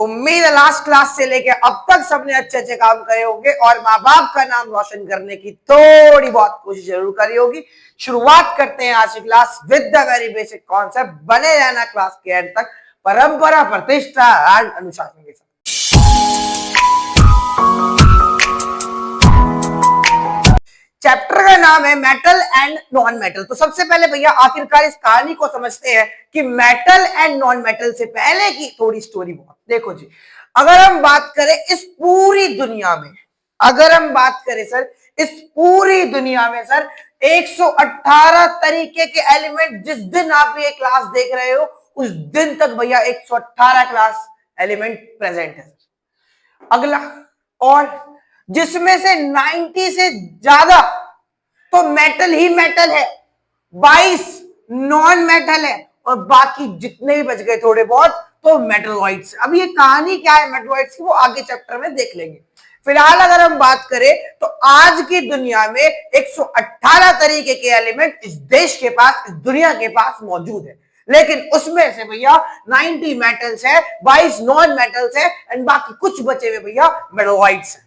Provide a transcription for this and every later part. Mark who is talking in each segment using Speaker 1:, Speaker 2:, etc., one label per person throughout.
Speaker 1: उम्मीद है last class से लेके अब तक सबने अच्छे अच्छे काम करे होंगे और माँ बाप का नाम रोशन करने की थोड़ी बहुत कोशिश जरूर करी होगी। शुरुआत करते हैं आज की class with the very basic concept. बने रहना क्लास के एंड तक, परंपरा, प्रतिष्ठा एंड अनुशासन के साथ। चैप्टर का नाम है मेटल एंड नॉन मेटल। तो सबसे पहले भैया आखिरकार इस कहानी को समझते हैं कि मेटल एंड नॉन मेटल से पहले की थोड़ी स्टोरी बहुत। देखो जी, अगर हम बात करें इस पूरी दुनिया में, अगर हम बात करें सर इस पूरी दुनिया में सर 118 तरीके के एलिमेंट, जिस दिन आप ये क्लास देख रहे हो उस दिन तक भैया 118 क्लास एलिमेंट प्रेजेंट है। अगला, और जिसमें से 90 से ज्यादा तो मेटल ही मेटल है, 22 नॉन मेटल है और बाकी जितने भी बच गए थोड़े बहुत तो मेटलॉइड्स। अब ये कहानी क्या है मेटलॉइड्स की वो आगे चैप्टर में देख लेंगे। फिलहाल अगर हम बात करें तो आज की दुनिया में 118 तरीके के एलिमेंट इस देश के पास, इस दुनिया के पास मौजूद है, लेकिन उसमें से भैया 90 मेटल्स है, 22 नॉन मेटल्स है एंड बाकी कुछ बचे हुए भैया मेटलॉइड्स है।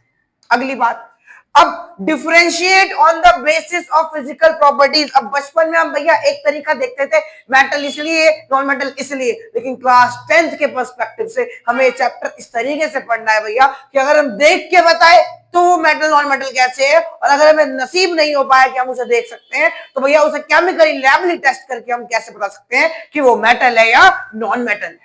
Speaker 1: अगली बात, अब differentiate on the basis of physical properties. अब बचपन में हम भैया एक तरीका देखते थे, मेटल इसलिए, नॉन मेटल इसलिए, लेकिन क्लास 10th के पर्सपेक्टिव से हमें ये चैप्टर इस तरीके से पढ़ना है भैया कि अगर हम देख के बताए तो वो मेटल नॉन मेटल कैसे है, और अगर हमें नसीब नहीं हो पाया कि हम उसे देख सकते हैं तो भैया उसे केमिकली लैबली टेस्ट करके हम कैसे बता सकते हैं कि वो मेटल है या नॉन मेटल है।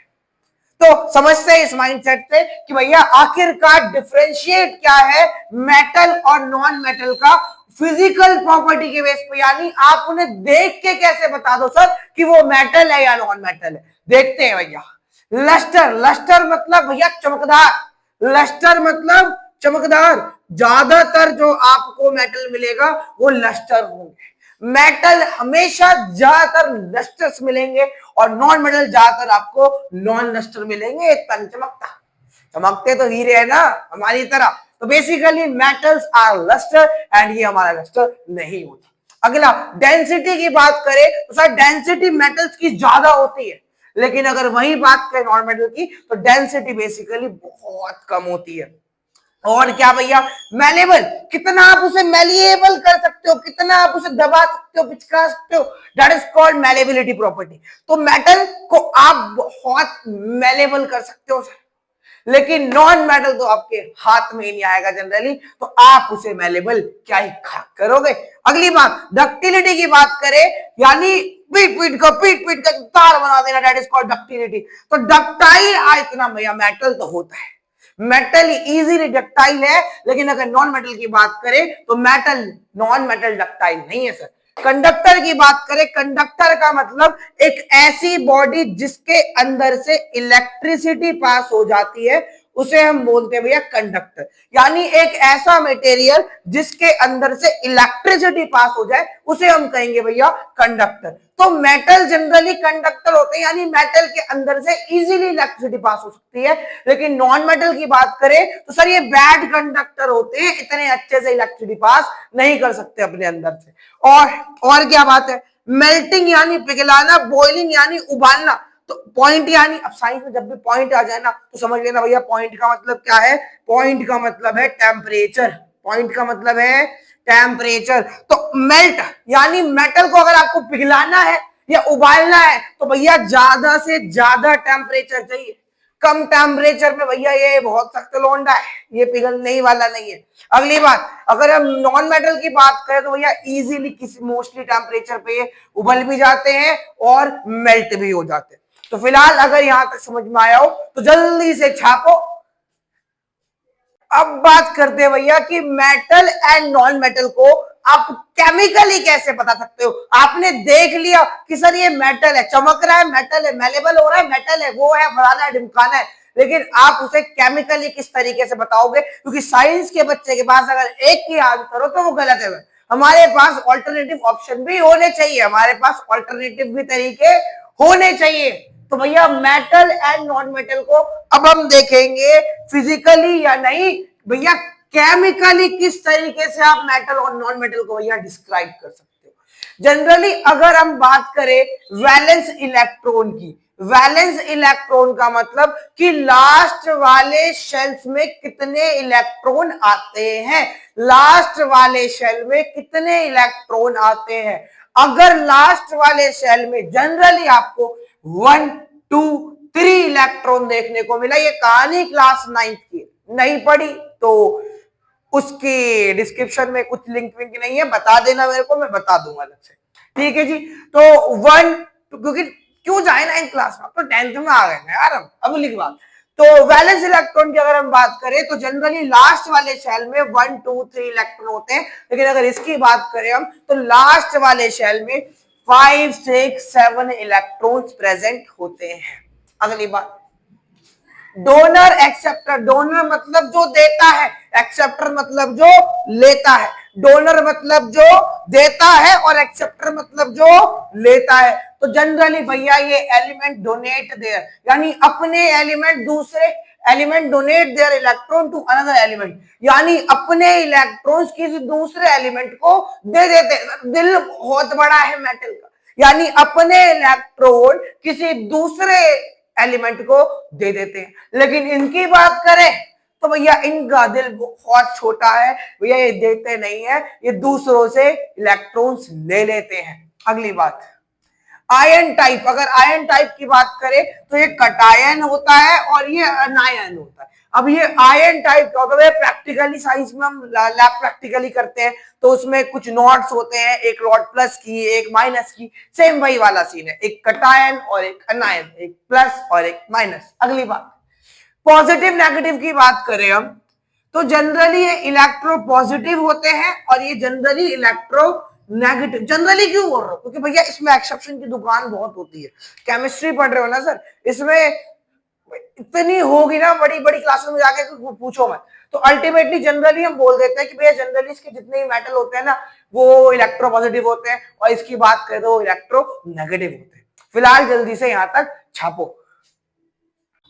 Speaker 1: तो समझते हैं इस माइंडसेट से कि भैया आखिरकार डिफरेंशिएट क्या है मेटल और नॉन मेटल का फिजिकल प्रॉपर्टी के बेस पे, यानी आप उन्हें देख के कैसे बता दो सर कि वो मेटल है या नॉन मेटल है। देखते हैं भैया। लस्टर, लस्टर मतलब भैया चमकदार, लस्टर मतलब चमकदार। ज्यादातर जो आपको मेटल मिलेगा वो लस्टर होंगे। मेटल हमेशा ज्यादातर लस्टर्स मिलेंगे और नॉन मेटल ज्यादातर आपको नॉन लस्टर मिलेंगे। इतना चमकता, चमकते तो हीरे है ना हमारी तरह। तो basically metals are luster and ये हमारा लस्टर नहीं होता। अगला, डेंसिटी की बात करें तो सर डेंसिटी मेटल्स की ज्यादा होती है, लेकिन अगर वही बात करें नॉन मेटल की तो डेंसिटी बेसिकली बहुत कम होती है। और क्या भैया, मेलेबल, कितना आप उसे मेलिएबल कर सकते हो, कितना आप उसे दबा सकते हो, पिचका सकते हो, that is called malleability property. तो मेटल को आप बहुत मेलेबल कर सकते हो, लेकिन नॉन मेटल तो आपके हाथ में ही नहीं आएगा जनरली, तो आप उसे मेलेबल क्या ही करोगे। अगली बात, डक्टिलिटी की बात करें, यानी पीट पीट का तार बना देना, दैट इज कॉल्ड डक्टिलिटी। तो डक्टाइल इतना भैया मेटल तो होता है, मेटल इजीली डक्टाइल है, लेकिन अगर नॉन मेटल की बात करें तो मेटल नॉन मेटल डक्टाइल नहीं है सर। कंडक्टर की बात करें, कंडक्टर का मतलब एक ऐसी बॉडी जिसके अंदर से इलेक्ट्रिसिटी पास हो जाती है उसे हम बोलते हैं भैया कंडक्टर। यानी एक ऐसा मटेरियल जिसके अंदर से इलेक्ट्रिसिटी पास हो जाए उसे हम कहेंगे भैया कंडक्टर। तो मेटल जनरली कंडक्टर होते हैं, यानी मेटल के अंदर से इजीली इलेक्ट्रिसिटी पास हो सकती है, लेकिन नॉन मेटल की बात करें तो सर ये बैड कंडक्टर होते हैं, इतने अच्छे से इलेक्ट्रिसिटी पास नहीं कर सकते अपने अंदर से। और क्या बात है, मेल्टिंग यानी पिघलाना, बॉइलिंग यानी उबालना। तो पॉइंट यानी, अब साइंस में जब भी पॉइंट आ जाए ना तो समझ लेना भैया पॉइंट का मतलब क्या है। पॉइंट का मतलब है टेम्परेचर, पॉइंट का मतलब है टेम्परेचर। तो मेल्ट यानी मेटल को अगर आपको पिघलाना है या उबालना है तो भैया ज्यादा से ज्यादा टेम्परेचर चाहिए। कम टेम्परेचर में भैया ये बहुत सख्त लोंडा है, ये पिघलने ही वाला नहीं है। अगली बात, अगर हम नॉन मेटल की बात करें तो भैया इजीली किसी मोस्टली टेम्परेचर पे उबल भी जाते हैं और मेल्ट भी हो जाते हैं। तो फिलहाल अगर यहां तक समझ में आया हो तो जल्दी से छापो। अब बात करते हैं भैया कि मेटल एंड नॉन मेटल को आप केमिकली कैसे बता सकते हो। आपने देख लिया कि सर ये मेटल है, चमक रहा है, मेटल है, मेलेबल हो रहा है, मेटल है, वो है, फलाना है, ढिमकाना है, लेकिन आप उसे केमिकली किस तरीके से बताओगे, क्योंकि साइंस के बच्चे के पास अगर एक ही आंसर हो तो वो गलत है। हमारे पास ऑल्टरनेटिव ऑप्शन भी होने चाहिए, हमारे पास ऑल्टरनेटिव भी तरीके होने चाहिए। तो भैया मेटल एंड नॉन मेटल को अब हम देखेंगे फिजिकली या नहीं, भैया केमिकली किस तरीके से आप मेटल और नॉन मेटल को भैया डिस्क्राइब कर सकते हो। जनरली अगर हम बात करें वैलेंस इलेक्ट्रॉन की, वैलेंस इलेक्ट्रॉन का मतलब कि लास्ट वाले शेल्स में कितने इलेक्ट्रॉन आते हैं, लास्ट वाले शेल में कितने इलेक्ट्रॉन आते हैं। अगर लास्ट वाले शेल में जनरली आपको 1 2 3 इलेक्ट्रॉन देखने को मिला, ये कहानी क्लास 9th की नहीं पढ़ी तो उसकी डिस्क्रिप्शन में कुछ लिंक विंक नहीं है, बता देना मेरे को, मैं बता दूंगा अलग से, ठीक है जी। तो 1 क्योंकि क्यों जाए 9th क्लास में, तो 10th में आ गए ना यार हम, अब लिख बात। तो वैलेंस इलेक्ट्रॉन की अगर हम बात करें तो जनरली लास्ट वाले शेल में 1 2 3 इलेक्ट्रॉन होते हैं, लेकिन अगर इसकी बात करें हम तो लास्ट वाले शेल में 5 6 7 इलेक्ट्रॉन्स प्रेजेंट होते हैं। अगली बात, डोनर एक्सेप्टर, डोनर मतलब जो देता है, एक्सेप्टर मतलब जो लेता है। डोनर मतलब जो देता है और एक्सेप्टर मतलब जो लेता है। तो जनरली भैया ये एलिमेंट डोनेट देयर, यानी अपने एलिमेंट दूसरे element donate their electron to another element, यानी अपने इलेक्ट्रॉन्स किसी दूसरे एलिमेंट को दे देते हैं। दिल बहुत बड़ा है मेटल का, यानी अपने इलेक्ट्रॉन किसी दूसरे एलिमेंट को दे देते हैं। लेकिन इनकी बात करें तो भैया इनका दिल बहुत छोटा है, भैया ये देते नहीं है, ये दूसरों से इलेक्ट्रॉन्स ले लेते हैं। अगली बात, आयन टाइप, अगर आयन टाइप की बात करें तो ये कटायन होता है और ये अनायन होता है। अब ये आयन टाइप का होता है, प्रैक्टिकली साइंस में हम लैब प्रैक्टिकली करते हैं तो उसमें कुछ नॉट्स होते हैं, एक रॉड प्लस की एक माइनस की, सेम वही वाला सीन है, एक कटायन और एक अनायन, एक प्लस और एक माइनस। अगली बात, पॉजिटिव नेगेटिव की बात करें हम तो जनरली ये इलेक्ट्रो पॉजिटिव होते हैं और ये जनरली इलेक्ट्रो नेगेटिव। जनरली क्यों बोल रहा हूं, क्योंकि भैया इसमें एक्सेप्शन की दुकान बहुत होती है। केमिस्ट्री पढ़ रहे हो ना सर, इसमें इतनी होगी ना, बड़ी बड़ी क्लासों में जाके पूछो मत। तो अल्टीमेटली जनरली हम बोल देते हैं कि भैया जनरली इसके जितने भी मेटल होते हैं ना वो इलेक्ट्रो पॉजिटिव होते हैं, और इसकी बात करें तो इलेक्ट्रो नेगेटिव होते हैं। फिलहाल जल्दी से यहां तक छापो।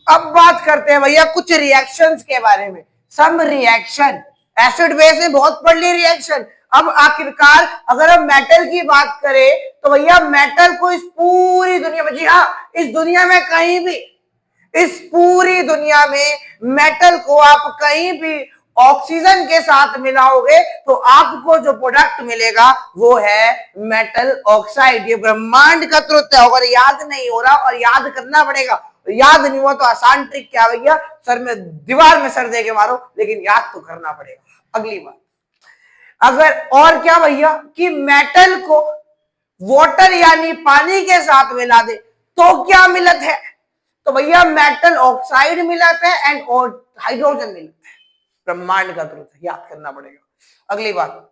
Speaker 1: अब बात करते हैं भैया कुछ रिएक्शंस के बारे में। सम रिएक्शन, एसिड बेस में बहुत पढ़ ली रिएक्शन। अब आखिरकार अगर हम मेटल की बात करें तो भैया मेटल को इस पूरी दुनिया में, जी हाँ, इस दुनिया में कहीं भी, इस पूरी दुनिया में मेटल को आप कहीं भी ऑक्सीजन के साथ मिलाओगे तो आपको जो प्रोडक्ट मिलेगा वो है मेटल ऑक्साइड। ये ब्रह्मांड का तथ्य है। अगर याद नहीं हो रहा और याद करना पड़ेगा, याद नहीं हुआ तो आसान ट्रिक क्या भैया, सर में दीवार में सर दे के मारो, लेकिन याद तो करना पड़ेगा। अगली बात, अगर और क्या भैया कि मेटल को वाटर यानी पानी के साथ मिला दे तो क्या मिलत है, तो भैया मेटल ऑक्साइड मिलता है एंड हाइड्रोजन मिलता है। ब्रह्मांड का ट्रुथ है, याद करना पड़ेगा। अगली बात,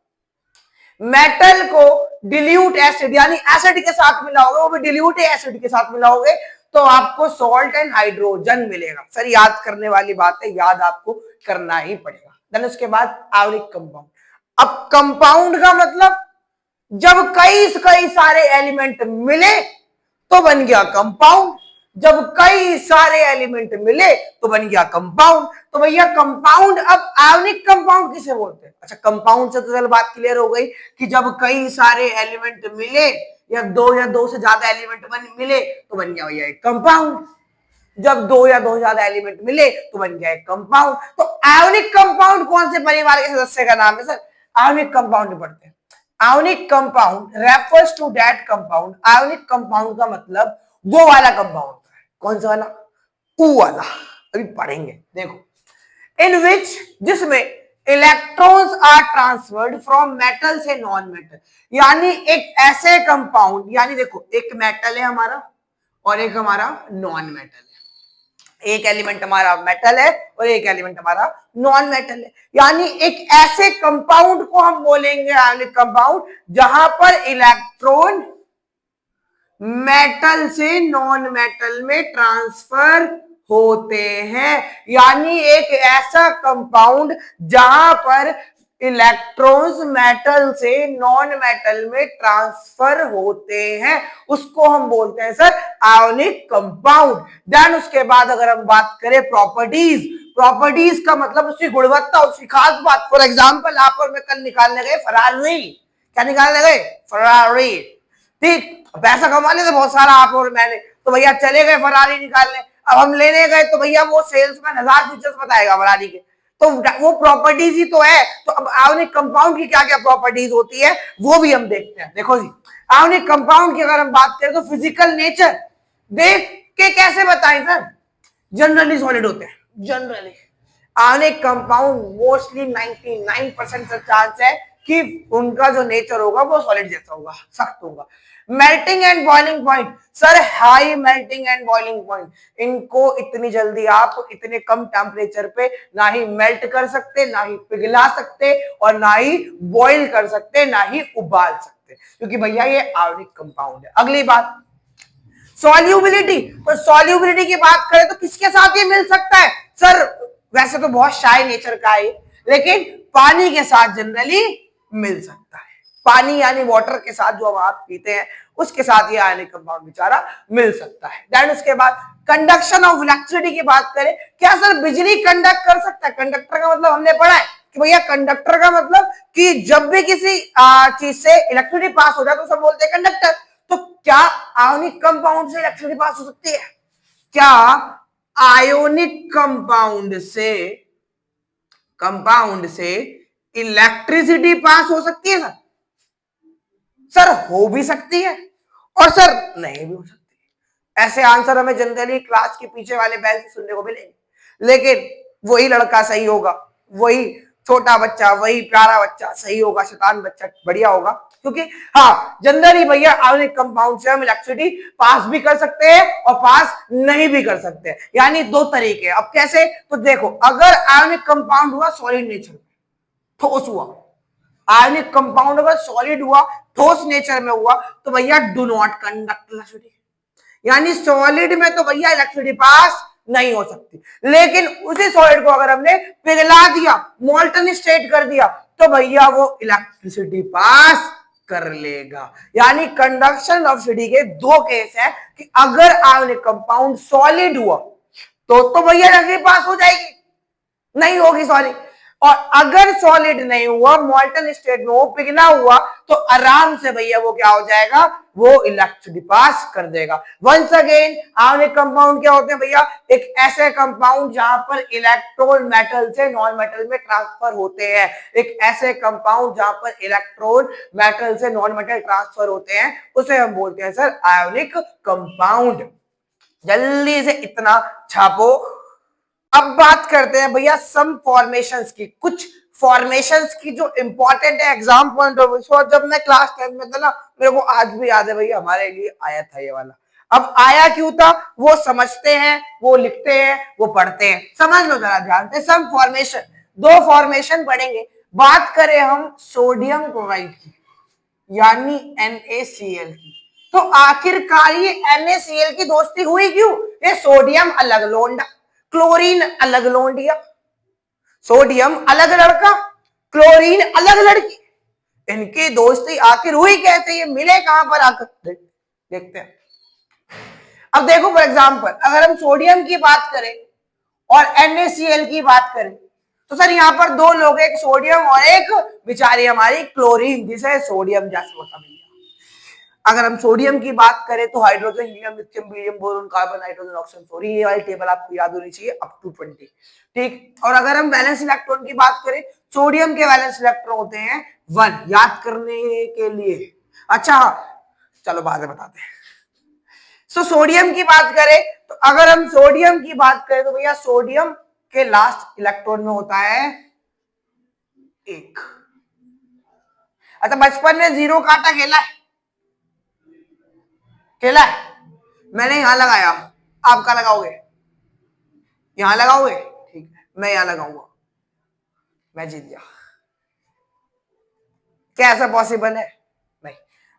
Speaker 1: मेटल को डिल्यूट एसिड यानी एसिड के साथ मिलाओगे, वो भी डिल्यूट एसिड के साथ मिलाओगे तो आपको सॉल्ट एंड हाइड्रोजन मिलेगा। सर याद करने वाली बात है, याद आपको करना ही पड़ेगा। देन उसके बाद आयोनिक कंपाउंड। अब कंपाउंड का मतलब जब कई सारे एलिमेंट मिले तो बन गया कंपाउंड, जब कई सारे एलिमेंट मिले तो बन गया कंपाउंड। तो भैया कंपाउंड, अब आयोनिक कंपाउंड किसे बोलते हैं? अच्छा, कंपाउंड से तो चल बात क्लियर हो गई कि जब कई सारे एलिमेंट मिले या दो से ज्यादा एलिमेंट मिले तो बन गया भैया एक कंपाउंड। जब दो या दो से ज्यादा एलिमेंट मिले तो बन गया एक कंपाउंड। तो आयोनिक कंपाउंड कौन से परिवार के सदस्य का नाम है सर? आयोनिक कंपाउंड पढ़ते हैं। Ionic compound refers to that compound, ionic compound का मतलब वो वाला कंपाउंड है। कौन सा वाला? ऊ वाला, अभी पढ़ेंगे। देखो, इन विच, जिसमें electrons are transferred from metal से नॉन मेटल, यानी एक ऐसे कंपाउंड, यानी देखो एक मेटल है हमारा और एक हमारा नॉन मेटल है, एक एलिमेंट हमारा मेटल है और एक एलिमेंट हमारा नॉन मेटल है, यानी एक ऐसे कंपाउंड को हम बोलेंगे आयोनिक कंपाउंड जहां पर इलेक्ट्रॉन मेटल से नॉन मेटल में ट्रांसफर होते हैं। यानी एक ऐसा कंपाउंड जहां पर इलेक्ट्रॉन्स मेटल से नॉन मेटल में ट्रांसफर होते हैं, उसको हम बोलते हैं सर आयोनिक कंपाउंड। देन उसके बाद अगर हम बात करें प्रॉपर्टीज, प्रॉपर्टीज का मतलब उसकी गुणवत्ता, उसकी खास बात। फॉर एग्जाम्पल आप और मैं कल निकालने गए फरारी, क्या निकालने गए? फरारी, ठीक, पैसा कमा लेते बहुत सारा आप और मैंने, तो भैया चले गए फरारी निकालने। अब हम लेने गए तो भैया वो सेल्समैन 1000 फीचर्स बताएगा फरारी के, तो वो प्रॉपर्टीज ही तो है। तो अब आयोनिक कंपाउंड की क्या क्या प्रॉपर्टीज होती है वो भी हम देखते हैं। देखो जी, आयोनिक कंपाउंड की अगर हम बात करें तो फिजिकल नेचर देख के कैसे बताएं सर, जनरली सॉलिड होते हैं। Generally ionic compound mostly 99% chance है कि उनका जो नेचर होगा वो सॉलिड जैसा होगा, सख्त होगा। Melting and boiling point sir, high melting and boiling point, इनको इतनी जल्दी आप इतने कम टेम्परेचर पे ना ही मेल्ट कर सकते, ना ही पिघला सकते, और ना ही बॉइल कर सकते, ना ही उबाल सकते, क्योंकि भैया ये आयोनिक कंपाउंड है। अगली बात सॉल्युबिलिटी, तो सॉल्युबिलिटी की बात करें तो किसके साथ ये मिल सकता है सर, वैसे तो बहुत शाय नेचर का है लेकिन पानी के साथ जनरली मिल सकता है। पानी यानी वाटर के साथ जो हम आप पीते हैं उसके साथ ये आयनिक कंपाउंड बेचारा मिल सकता है। देन उसके बाद कंडक्शन ऑफ इलेक्ट्रिसिटी की बात करें, क्या सर बिजली कंडक्ट कर सकता है? कंडक्टर का मतलब हमने पढ़ा है कि भैया कंडक्टर का मतलब कि जब भी किसी चीज से इलेक्ट्रिसिटी पास हो जाए तो सब बोलते हैं कंडक्टर। तो क्या आयोनिक कंपाउंड से इलेक्ट्रिसिटी पास हो सकती है? क्या आयोनिक कंपाउंड से इलेक्ट्रिसिटी पास हो सकती है सर? सर हो भी सकती है और सर नहीं भी हो सकती है। ऐसे आंसर हमें जनरली क्लास के पीछे वाले बेंच से सुनने को मिलेंगे, लेकिन वही लड़का सही होगा, वही छोटा बच्चा, वही प्यारा बच्चा सही होगा, शैतान बच्चा बढ़िया होगा। क्योंकि हाँ जनरली भैया आयोनिक कंपाउंड से हम इलेक्ट्रिसिटी पास भी कर सकते हैं और पास नहीं भी कर सकते हैं, यानी दो तरीके। अब कैसे? तो देखो, अगर आयोनिक कंपाउंड हुआ सॉलिड नेचर, ठोस हुआ, आयनिक कंपाउंड अगर सॉलिड हुआ, ठोस नेचर में हुआ, तो भैया डू नॉट कंडक्ट इलेक्ट्रिसिटी, यानी सॉलिड में तो भैया इलेक्ट्रिसिटी पास नहीं हो सकती। लेकिन उसी सॉलिड को अगर हमने पिघला दिया, मोल्टन स्टेट कर दिया, तो भैया वो इलेक्ट्रिसिटी पास कर लेगा। यानी कंडक्शन ऑफ इलेक्ट्रिसिटी के दो केस है कि अगर आयनिक कंपाउंड सॉलिड हुआ तो भैया इलेक्ट्रिसिटी पास हो जाएगी, नहीं होगी सॉरी। और अगर सॉलिड नहीं हुआ, मॉल्टन स्टेट में वो पिघला हुआ, तो आराम से भैया वो क्या हो जाएगा, वो इलेक्ट्रिसिटी पास कर देगा। वंस अगेन आयोनिक कंपाउंड क्या होते हैं भैया? एक ऐसे कंपाउंड जहां पर इलेक्ट्रॉन मेटल से नॉन मेटल में ट्रांसफर होते हैं। एक ऐसे कंपाउंड जहां पर इलेक्ट्रॉन मेटल से नॉन मेटल ट्रांसफर होते हैं, उसे हम बोलते हैं सर आयोनिक कंपाउंड। जल्दी से इतना छापो। अब बात करते हैं भैया सम फॉर्मेशंस की, कुछ फॉर्मेशंस की जो इंपॉर्टेंट है एग्जाम पॉइंट ऑफ व्यू। जब मैं क्लास 10 में था ना, मेरे को आज भी याद है भैया, हमारे लिए आया था ये वाला। अब आया क्यों था वो समझते हैं, वो लिखते हैं, वो पढ़ते हैं, समझ लो जरा ध्यान से। सम फॉर्मेशन, दो फॉर्मेशन पढ़ेंगे। बात करें हम सोडियम क्लोराइड की यानी NaCl की, तो आखिरकार ये NaCl की दोस्ती हुई क्यों? ये सोडियम अलग लोंडा, क्लोरीन अलग लोंडिया, सोडियम अलग लड़का, क्लोरीन अलग लड़की, इनकी दोस्ती आखिर हुई कैसे? ये मिले कहां पर आकर देखते हैं। अब देखो फॉर एग्जांपल, अगर हम सोडियम की बात करें और NaCl की बात करें, तो सर यहां पर दो लोग, एक सोडियम और एक बेचारी हमारी क्लोरीन, जिसे सोडियम जैसा मिल। अगर हम सोडियम की बात करें तो hydrogen, helium, lithium, barium, boron, carbon, nitrogen, oxygen, fluorine, ये वाली टेबल आपको याद होनी चाहिए अप टू 20। ठीक। और अगर हम वैलेंस इलेक्ट्रॉन की बात करें, सोडियम के वैलेंस इलेक्ट्रॉन होते हैं 1, याद करने के लिए। अच्छा चलो बाद में बताते हैं। सो सोडियम की बात करें तो अगर हम सोडियम की बात करें तो भैया सोडियम के लास्ट इलेक्ट्रॉन में होता है 1। अच्छा बचपन में 0 काटा खेला है? खेला है? मैंने यहां लगाया, आप कहां लगाओगे? यहां लगाओगे? ठीक है, मैं यहां लगाऊंगा, मैं जीत गया। क्या ऐसा पॉसिबल है? नहीं।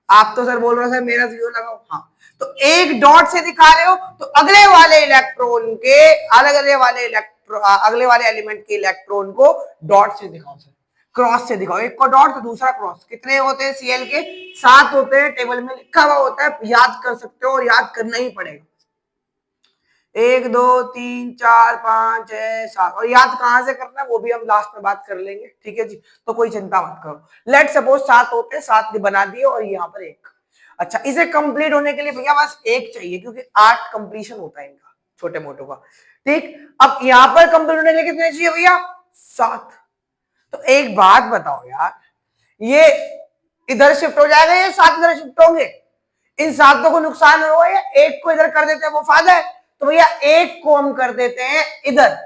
Speaker 1: आप तो सर बोल रहे हो सर मेरा 0 लगाओ, हाँ, तो एक डॉट से दिखा रहे हो तो अगले वाले इलेक्ट्रॉन के अगले वाले एलिमेंट के इलेक्ट्रॉन को डॉट से दिखाओ सर, क्रॉस से दिखाओ। एक को डॉट तो दूसरा क्रॉस। कितने होते हैं Cl के? 7 होते हैं, टेबल में लिखा हुआ होता है, याद कर सकते हो और याद करना ही पड़ेगा। 1 2 3 4 5 6 7, और याद कहां से करना है वो भी हम लास्ट में बात कर लेंगे, ठीक है जी। तो कोई चिंता मत करो। लेट सपोज 7 होते हैं, 7 बना दिए और यहाँ पर 1। अच्छा, इसे कंप्लीट होने के लिए भैया बस एक चाहिए, क्योंकि 8 कंप्लीशन होता है इनका, छोटे मोटों का। ठीक, अब यहां पर कंप्लीट होने के लिए कितने चाहिए भैया? 7। तो एक बात बताओ यार, ये इधर शिफ्ट हो जाएगा, ये 7 इधर शिफ्ट होंगे, इन 7 को नुकसान होगा, या एक को इधर कर देते हैं वो फायदा है? तो भैया एक को हम कर देते हैं इधर,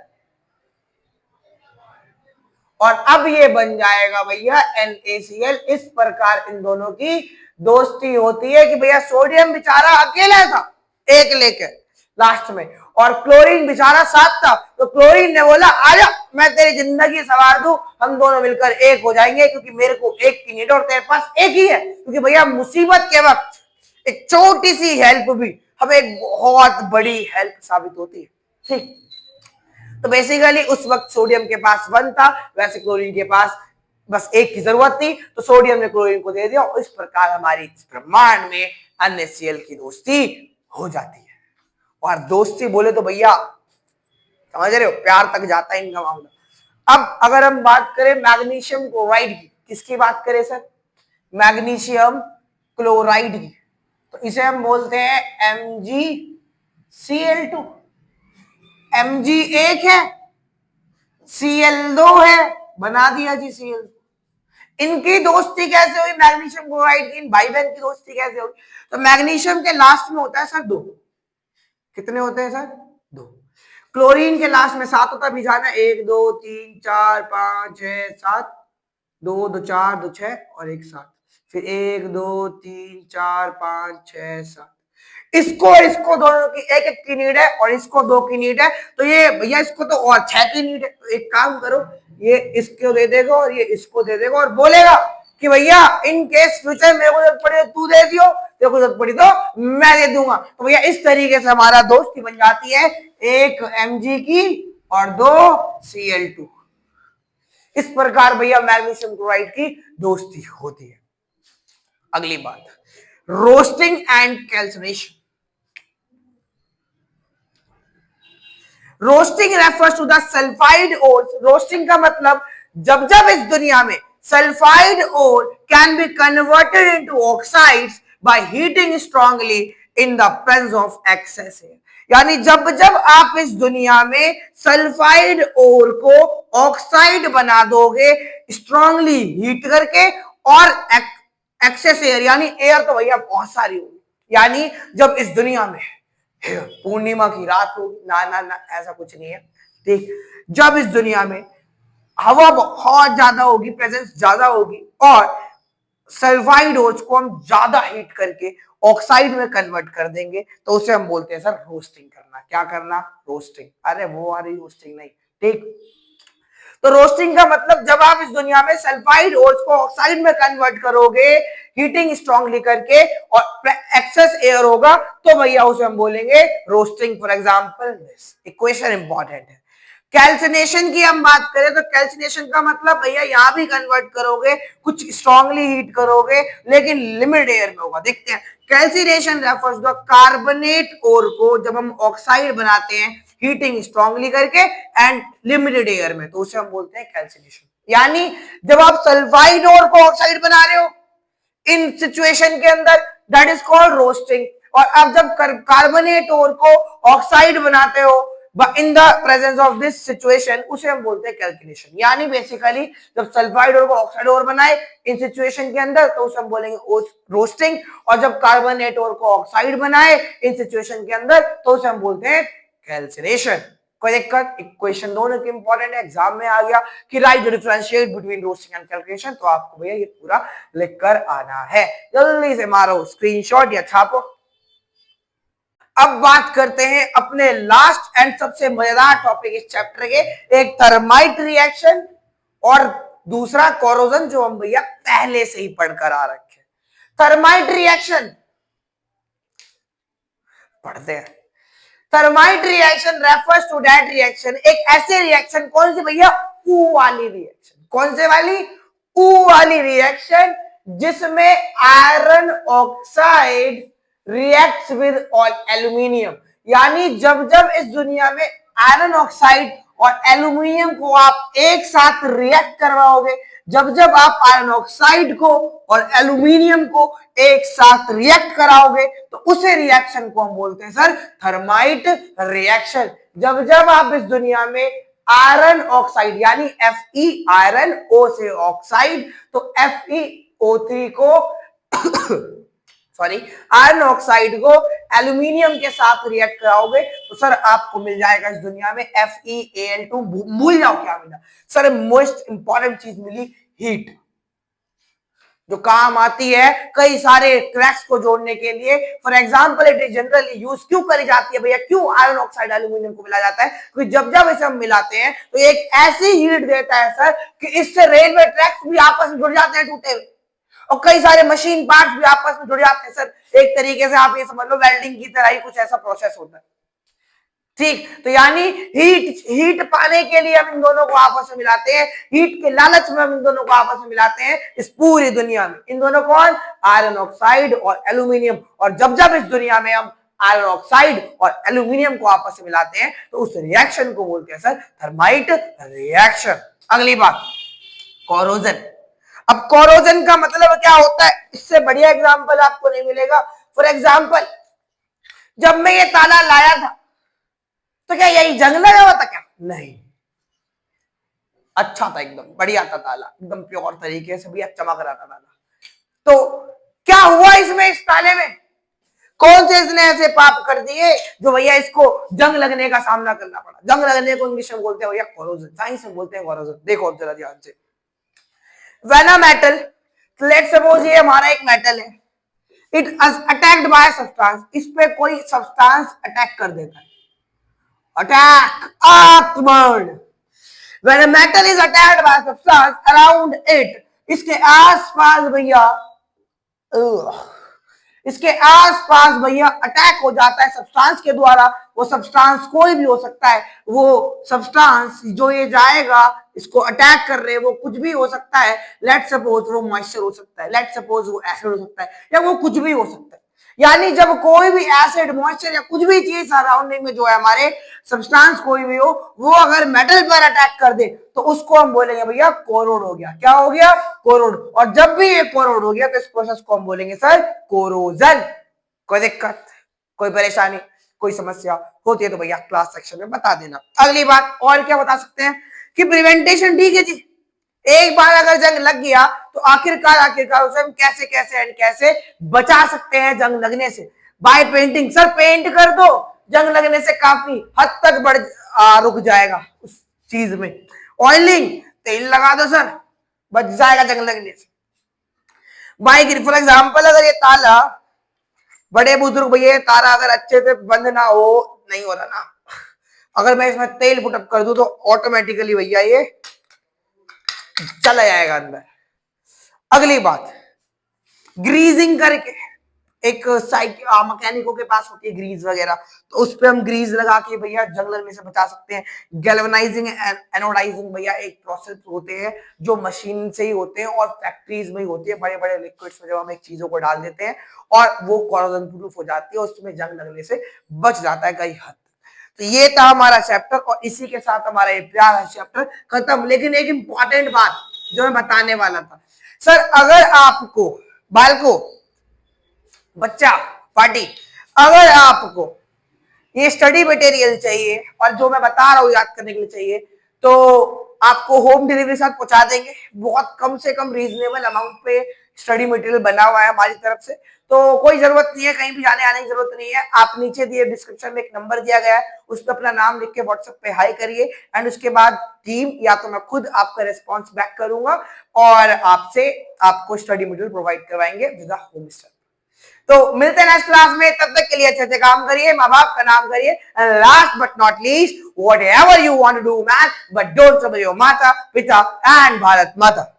Speaker 1: और अब ये बन जाएगा भैया NaCl। इस प्रकार इन दोनों की दोस्ती होती है कि भैया सोडियम बेचारा अकेला था एक लेकर लास्ट में, और क्लोरीन बेचारा साथ था, तो क्लोरीन ने बोला आजा मैं तेरी जिंदगी संवार दूं, हम दोनों मिलकर एक हो जाएंगे, क्योंकि मेरे को एक की नीड और तेरे पास एक ही है। क्योंकि भैया मुसीबत के वक्त एक छोटी सी हेल्प भी हमें एक बहुत बड़ी हेल्प साबित होती है। ठीक, तो बेसिकली उस वक्त सोडियम के पास 1 था, वैसे क्लोरीन के पास बस एक की जरूरत थी, तो सोडियम ने क्लोरीन को दे दिया, और इस प्रकार हमारी ब्रह्मांड में NaCl की दोस्ती हो जाती है। और दोस्ती बोले तो भैया समझ रहे हो, प्यार तक जाता है इनका मामला। अब अगर हम बात करें मैग्नीशियम क्लोराइड की, किसकी बात करें सर? मैग्नीशियम क्लोराइड की, तो इसे हम बोलते हैं MgCl2। Mg एक है, Cl2 है, बना दिया जी Cl। इनकी दोस्ती कैसे हुई मैग्नीशियम क्लोराइड की, इन भाई बहन की दोस्ती कैसे हुई? तो मैग्नीशियम के लास्ट में होता है सर 2। कितने होते हैं सर? 2। क्लोरीन के लास्ट में 7 होता है, जाना 1 2 3 4 5 6 7, 2 2 4 2 6 और 1 7, फिर 1 2 3 4 5 6 7। इसको दोनों की एक एक की नीड है, और इसको 2 की नीड है, तो ये भैया इसको तो और 6 की नीड है। तो एक काम करो, ये इसको दे देगा और ये इसको दे देगा, और बोलेगा कि भैया इन केस फ्यूचर मेरे को जरूरत पड़े तू दे दियो, तेरे को जरूरत पड़ी तो मैं दे दूंगा। तो भैया इस तरीके से हमारा दोस्ती बन जाती है, एक Mg की और 2 Cl2। इस प्रकार भैया मैग्नीशियम क्लोराइड की दोस्ती होती है। अगली बात, roasting and calcination. Roasting refers to the sulphide ore. Roasting का मतलब जब जब इस दुनिया में sulphide ore can be converted into oxides by heating strongly in the presence of excess air. यानी जब जब आप इस दुनिया में सल्फाइड ओर को ऑक्साइड बना दोगे स्ट्रांगली हीट करके, और एक्सेस एयर यानी एयर तो भैया बहुत सारी होगी, यानी जब इस दुनिया में पूर्णिमा की रात होगी, ना ना ना ऐसा कुछ नहीं है। ठीक, जब इस दुनिया में हवा बहुत ज्यादा होगी, प्रेजेंस ज्यादा होगी, और सल्फाइड ओर्स को हम ज्यादा हीट करके ऑक्साइड में कन्वर्ट कर देंगे, तो उसे हम बोलते हैं सर रोस्टिंग करना। क्या करना? रोस्टिंग। अरे वो वाली रोस्टिंग नहीं। ठीक, तो रोस्टिंग का मतलब जब आप इस दुनिया में सल्फाइड ओर्स को ऑक्साइड में कन्वर्ट करोगे हीटिंग स्ट्रांगली करके, और एक्सेस एयर होगा, तो भैया उसे हम बोलेंगे roasting. For example this equation important है। कैल्सिनेशन की हम बात करें तो कैल्सिनेशन का मतलब भैया यहां भी कन्वर्ट करोगे, कुछ स्ट्रांगली हीट करोगे, लेकिन लिमिट एयर में होगा। देखते हैं, कैल्सिनेशन रेफर्स टू कार्बोनेट ओर को जब हम ऑक्साइड बनाते हैं हीटिंग स्ट्रांगली करके एंड लिमिटेड एयर में, तो उसे हम बोलते हैं कैल्सिनेशन। यानी जब आप सल्फाइड ओर को ऑक्साइड बना रहे हो इन सिचुएशन के अंदर, दैट इज कॉल्ड रोस्टिंग। और अब जब कार्बोनेट ओर को ऑक्साइड बनाते हो इन the presence of this situation, उसे हम बोलते हैं कैल्कुलेशन। यानी बेसिकली जब सल्फाइड ओर को ऑक्साइड ओर बनाए इन सिचुएशन के अंदर, तो उसे हम बोलेंगे रोस्टिंग, और जब कार्बोनेट ओर को ऑक्साइड बनाए इन सिचुएशन के अंदर, तो उसे हम बोलते हैं कैल्कुलेशन। कोई दिक्कत? इक्वेशन दोनों की इंपॉर्टेंट है, एग्जाम में आ गया कि right the differentiate between roasting and calculation, तो आपको भैया ये पूरा लिख कर आना है। जल्दी से मारो स्क्रीनशॉट या छापो। अब बात करते हैं अपने लास्ट एंड सबसे मजेदार टॉपिक इस चैप्टर के, एक थर्माइट रिएक्शन और दूसरा कोरोजन, जो हम भैया पहले से ही पढ़कर आ रखे। थर्माइट रिएक्शन पढ़ते हैं। Thermite reaction refers to that reaction, एक ऐसे रिएक्शन, कौन सी भैया? ऊ वाली रिएक्शन। कौन से वाली? ऊ वाली रिएक्शन, जिसमें iron oxide reacts with aluminium. यानी जब जब इस दुनिया में आयरन ऑक्साइड और एल्यूमिनियम को आप एक साथ रिएक्ट करवाओगे। जब जब आप आयरन ऑक्साइड को और एल्यूमिनियम को एक साथ रिएक्ट कराओगे तो उसे रिएक्शन को हम बोलते हैं सर थर्माइट रिएक्शन। जब जब आप इस दुनिया में आयरन ऑक्साइड यानी Fe आयरन O से ऑक्साइड तो FeO3 को सॉरी आयरन ऑक्साइड को एल्यूमिनियम के साथ रिएक्ट कराओगे तो सर आपको मिल जाएगा इस दुनिया में FeAl2। भूल जाओ क्या मिला सर, मोस्ट इंपॉर्टेंट चीज मिली हीट, जो काम आती है कई सारे क्रैक्स को जोड़ने के लिए। For example it is generally use क्यों करी जाती है भैया, क्यों आयरन ऑक्साइड एल्यूमिनियम को मिलाया जाता है, क्योंकि जब जब इसे हम मिलाते हैं तो एक ऐसी हीट देता है सर कि इससे रेलवे ट्रैक्स भी आपस में जुड़ जाते हैं टूटे हुए, और कई सारे मशीन पार्ट्स भी आपस में जुड़ जाते हैं सर। एक तरीके से आप ये समझ लो वेल्डिंग की तरह ही कुछ ऐसा प्रोसेस होता है, ठीक। तो यानी हीट पाने के लिए हम इन दोनों को आपस में मिलाते हैं, हीट के लालच में हम इन दोनों को आपस में मिलाते हैं इस पूरी दुनिया में। इन दोनों कौन, आयरन ऑक्साइड और एल्यूमिनियम। और जब जब इस दुनिया में हम आयरन ऑक्साइड और एल्यूमिनियम को आपस में मिलाते हैं तो उस रिएक्शन को बोलते हैं सर थर्माइट रिएक्शन। अगली बात कोरोजन। अब कोरोजन का मतलब क्या होता है, इससे बढ़िया एग्जांपल आपको नहीं मिलेगा। फॉर एग्जांपल जब मैं ये ताला लाया था तो क्या यही जंग लगा हुआ था क्या, नहीं, अच्छा था, एकदम बढ़िया था ताला, एकदम प्योर तरीके से भैया चमक रहा था ताला। तो क्या हुआ इसमें, इस ताले में कौन से इसने ऐसे पाप कर दिए जो भैया इसको जंग लगने का सामना करना पड़ा। जंग लगने को इंग्लिश में बोलते हैं भैया कोरोजन, साइंस में बोलते हैं कोरोजन। देखो जरा ध्यान से, when a metal, let's suppose ये हमारा एक मेटल है, it is attacked by substance, इस पे कोई सब्सटेंस अटैक कर देता है, attack, आक्रमण। When a metal is attacked by substance around it, इसके आसपास भैया इसके आसपास भैया अटैक हो जाता है सब्सटेंस के द्वारा। वो सब्सटेंस कोई भी हो सकता है, वो सब्सटेंस जो ये जाएगा इसको अटैक कर रहे हैं वो कुछ भी हो सकता है। लेट सपोज वो मॉइस्चर हो सकता है, लेट सपोज वो एसिड हो सकता है, या वो कुछ भी हो सकता है। यानी जब कोई भी एसिड मॉइस्चर या कुछ भी चीज सराउंडिंग में जो है हमारे सब्सटेंस कोई भी हो, वो अगर मेटल पर अटैक कर दे तो उसको हम बोलेंगे भैया कोरोड हो गया। क्या हो गया, कोरोड। और जब भी ये कोरोड हो गया तो इस प्रोसेस को हम बोलेंगे सर कोरोजन। कोई दिक्कत, कोई परेशानी, कोई समस्या होती है तो भैया क्लास सेक्शन में बता देना। अगली बात और क्या बता सकते हैं कि प्रिवेंटेशन, ठीक है जी, एक बार अगर जंग लग गया तो आखिरकार उसे हम कैसे कैसे एंड कैसे बचा सकते हैं जंग लगने से। बाय पेंटिंग, सर पेंट कर दो, जंग लगने से काफी हद तक रुक जाएगा उस चीज में। ऑयलिंग, तेल लगा दो सर, बच जाएगा जंग लगने से। बाय ग्रिप, फॉर एग्जाम्पल अगर ये ताला, बड़े बुजुर्ग भैया ताला अगर अच्छे से बंद ना हो, नहीं हो रहा ना, अगर मैं इसमें तेल पुटअप कर दूं तो ऑटोमेटिकली भैया ये चला जाएगा अंदर। अगली बात, ग्रीजिंग करके, एक मैकेनिकों के पास होती है ग्रीज वगैरह, तो उस पे हम ग्रीज लगा के भैया जंग लगने से बचा सकते हैं। गैल्वेनाइजिंग एनोडाइजिंग भैया एक प्रोसेस होते हैं जो मशीन से ही होते हैं और फैक्ट्रीज में ही होती है। बड़े बड़े लिक्विड्स में जब हम एक चीजों को डाल देते हैं और वो कोरोजन प्रूफ हो जाती है, उसमें जंग लगने से बच जाता है कई हद। तो ये था हमारा चैप्टर और इसी के साथ हमारा ये प्यारा चैप्टर खत्म। लेकिन एक इंपॉर्टेंट बात जो मैं बताने वाला था, सर अगर आपको बालको, बच्चा, पार्टी, अगर आपको ये स्टडी मटेरियल चाहिए और जो मैं बता रहा हूं याद करने के लिए चाहिए, तो आपको होम डिलीवरी साथ पहुंचा देंगे। बहुत कम से कम रीजनेबल अमाउंट पे स्टडी मटेरियल बना हुआ है हमारी तरफ से, तो कोई जरूरत नहीं है कहीं भी जाने आने की जरूरत नहीं है। आप नीचे दिए डिस्क्रिप्शन में एक नंबर दिया गया है, उस पर अपना नाम लिख के व्हाट्सएप पे हाई करिए एंड उसके बाद टीम या तो मैं खुद आपका रिस्पॉन्स बैक करूंगा और आपसे आपको स्टडी मटेरियल प्रोवाइड करवाएंगे विद होम स्टडी। तो मिलते हैं नेक्स्ट क्लास में, तब तक के लिए अच्छे से काम करिए, माँ बाप का नाम करिए, last but not least, whatever you want to do man, but don't trouble your माता पिता एंड भारत माता।